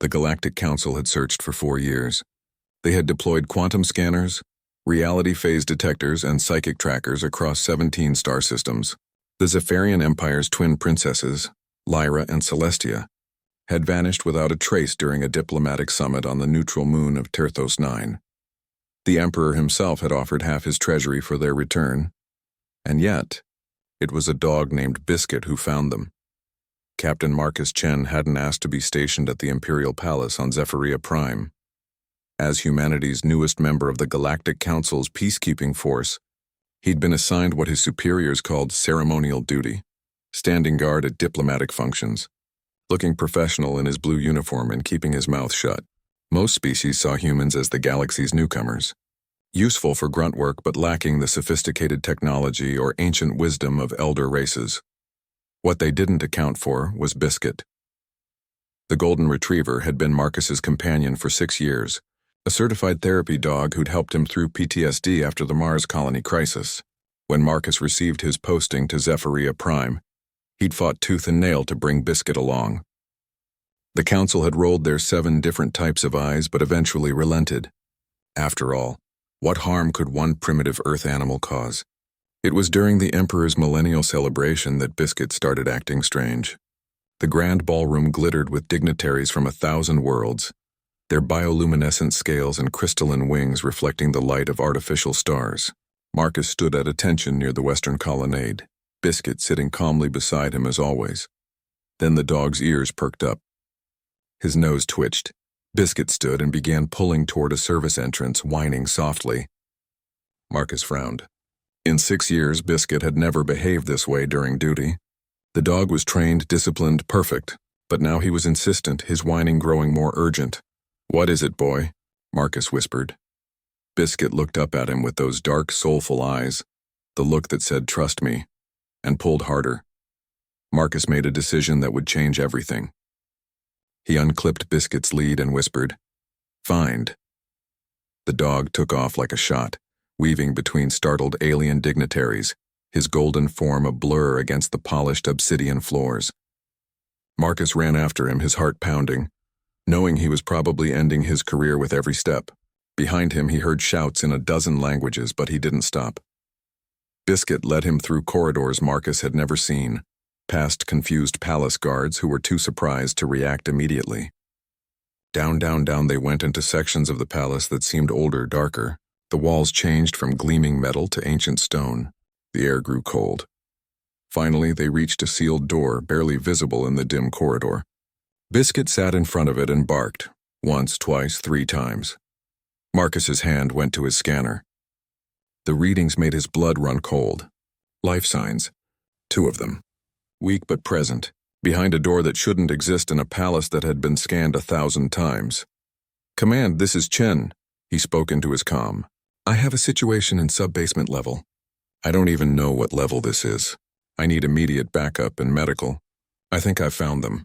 The Galactic Council had searched for 4 years. They had deployed quantum scanners, reality phase detectors, and psychic trackers across 17 star systems. The Zephyrian Empire's twin princesses, Lyra and Celestia, had vanished without a trace during a diplomatic summit on the neutral moon of Terthos 9. The Emperor himself had offered half his treasury for their return, and yet, it was a dog named Biscuit who found them. Captain Marcus Chen hadn't asked to be stationed at the Imperial Palace on Zephyria Prime. As humanity's newest member of the Galactic Council's peacekeeping force, he'd been assigned what his superiors called ceremonial duty, standing guard at diplomatic functions, looking professional in his blue uniform and keeping his mouth shut. Most species saw humans as the galaxy's newcomers, useful for grunt work but lacking the sophisticated technology or ancient wisdom of elder races. What they didn't account for was Biscuit. The Golden Retriever had been Marcus's companion for 6 years, a certified therapy dog who'd helped him through PTSD after the Mars colony crisis. When Marcus received his posting to Zephyria Prime, he'd fought tooth and nail to bring Biscuit along. The Council had rolled their 7 different types of eyes but eventually relented. After all, what harm could one primitive Earth animal cause? It was during the Emperor's millennial celebration that Biscuit started acting strange. The grand ballroom glittered with dignitaries from 1,000 worlds, their bioluminescent scales and crystalline wings reflecting the light of artificial stars. Marcus stood at attention near the western colonnade, Biscuit sitting calmly beside him as always. Then the dog's ears perked up. His nose twitched. Biscuit stood and began pulling toward a service entrance, whining softly. Marcus frowned. In 6 years, Biscuit had never behaved this way during duty. The dog was trained, disciplined, perfect, but now he was insistent, his whining growing more urgent. "What is it, boy?" Marcus whispered. Biscuit looked up at him with those dark, soulful eyes, the look that said, "Trust me," and pulled harder. Marcus made a decision that would change everything. He unclipped Biscuit's lead and whispered, "Find." The dog took off like a shot, weaving between startled alien dignitaries, his golden form a blur against the polished obsidian floors. Marcus ran after him, his heart pounding, knowing he was probably ending his career with every step. Behind him he heard shouts in a dozen languages, but he didn't stop. Biscuit led him through corridors Marcus had never seen, past confused palace guards who were too surprised to react immediately. Down they went into sections of the palace that seemed older, darker. The walls changed from gleaming metal to ancient stone. The air grew cold. Finally, they reached a sealed door, barely visible in the dim corridor. Biscuit sat in front of it and barked, once, twice, 3 times. Marcus's hand went to his scanner. The readings made his blood run cold. Life signs. 2 of them. Weak but present, behind a door that shouldn't exist in a palace that had been scanned 1,000 times. "Command, this is Chen," he spoke into his comm. "I have a situation in sub-basement level. I don't even know what level this is. I need immediate backup and medical. I think I've found them."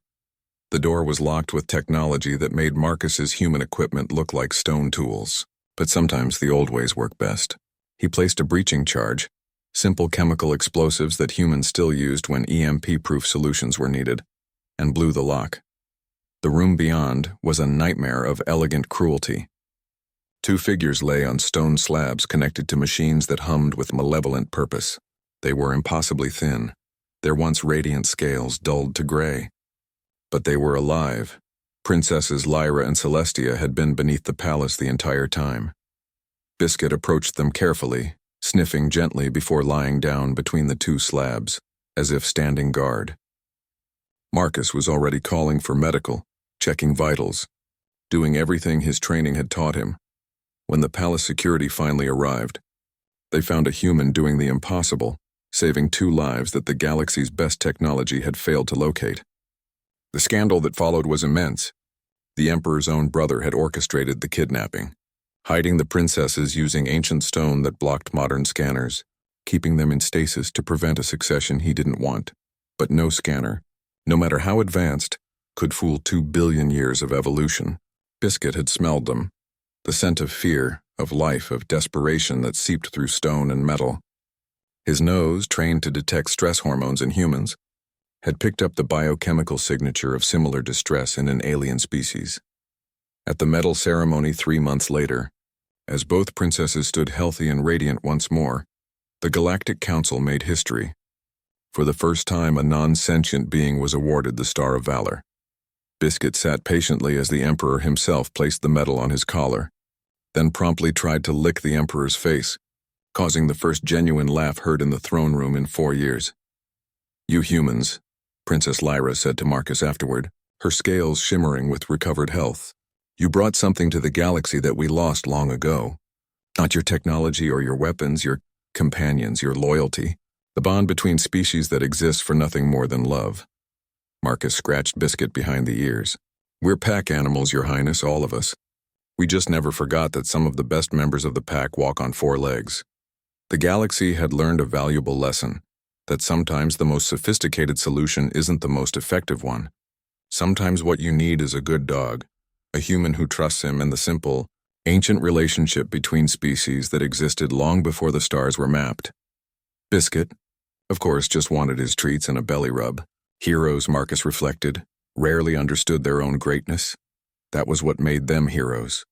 The door was locked with technology that made Marcus's human equipment look like stone tools. But sometimes the old ways work best. He placed a breaching charge, simple chemical explosives that humans still used when EMP-proof solutions were needed, and blew the lock. The room beyond was a nightmare of elegant cruelty. 2 figures lay on stone slabs connected to machines that hummed with malevolent purpose. They were impossibly thin, their once radiant scales dulled to gray. But they were alive. Princesses Lyra and Celestia had been beneath the palace the entire time. Biscuit approached them carefully, sniffing gently before lying down between the 2 slabs, as if standing guard. Marcus was already calling for medical, checking vitals, doing everything his training had taught him. When the palace security finally arrived, they found a human doing the impossible, saving 2 lives that the galaxy's best technology had failed to locate. The scandal that followed was immense. The Emperor's own brother had orchestrated the kidnapping, hiding the princesses using ancient stone that blocked modern scanners, keeping them in stasis to prevent a succession he didn't want. But no scanner, no matter how advanced, could fool 2 billion years of evolution. Biscuit had smelled them. The scent of fear, of life, of desperation that seeped through stone and metal. His nose, trained to detect stress hormones in humans, had picked up the biochemical signature of similar distress in an alien species. At the medal ceremony 3 months later, as both princesses stood healthy and radiant once more, the Galactic Council made history. For the first time, a non-sentient being was awarded the Star of Valor. Biscuit sat patiently as the Emperor himself placed the medal on his collar, then promptly tried to lick the Emperor's face, causing the first genuine laugh heard in the throne room in 4 years. "You humans," Princess Lyra said to Marcus afterward, her scales shimmering with recovered health. "You brought something to the galaxy that we lost long ago. Not your technology or your weapons, your companions, your loyalty, the bond between species that exists for nothing more than love." Marcus scratched Biscuit behind the ears. "We're pack animals, Your Highness, all of us. We just never forgot that some of the best members of the pack walk on 4 legs. The galaxy had learned a valuable lesson, that sometimes the most sophisticated solution isn't the most effective one. Sometimes what you need is a good dog, a human who trusts him, and the simple, ancient relationship between species that existed long before the stars were mapped." Biscuit, of course, just wanted his treats and a belly rub. Heroes, Marcus reflected, rarely understood their own greatness. That was what made them heroes.